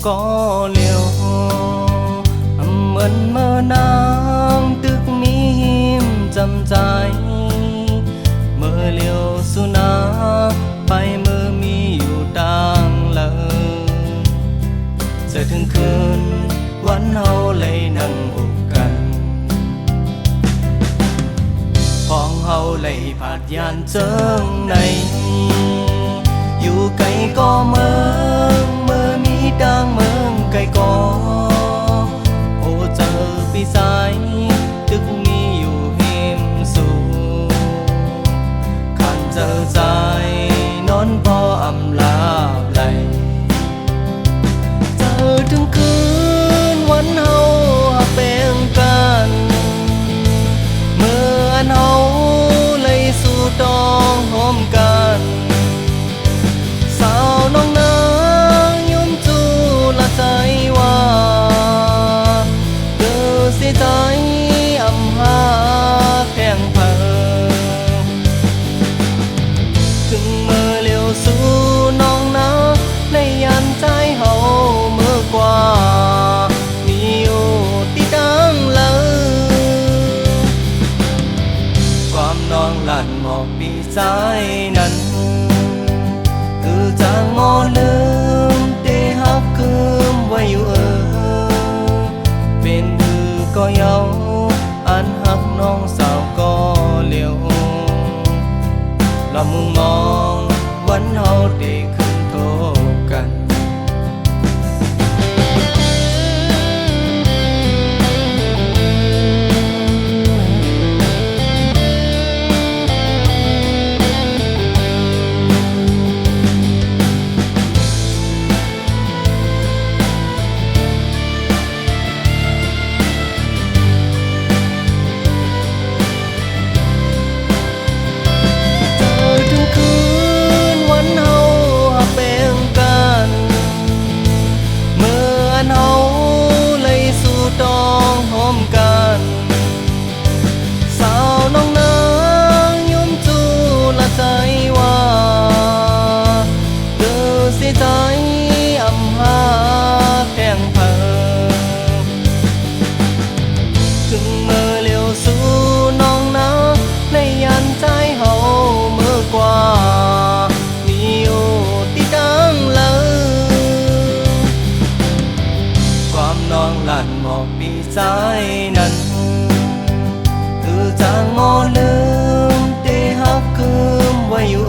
có liều mơn mơ nắng tức mi hiểm dầm dài mơ liều su na bay mơ miอยู่ต่างละจะถึงคืนวันเฮาเลยนั่งอกกันพ้องเฮาเลยผาดยานเจิงในอยู่ไกลก็เมืองมีดังเมืองไกลก็โอ้เจอปีสายตึกมีอยู่หิมสูขันเจอใจนอนพออำลาไหลเจอถึงคืนวันเฮาเป็นกันเมื่อเฮาเลยสู่ต้องหอมกันสาวน้องนางยมจูละใจว่าเกิดเสียใจอำหาแข่งเพิ่มถึงเมื่อเลี้ยวสู่น้องนาในยันใจเฮาเมื่อกว่ามีอยู่ที่ดังเลยความน้องหลั่นหมอกปีใจนั้นคือจางงอลืมเตหักคืมไว้อยู่เป็นมือก็เยาอันหักน้องสาวก็เลี้ยวละมุมมองวันเฮาได้ขึ้นโทกัน ใจนั้นคือจางงอลืมเตหักคืมไว้อยู่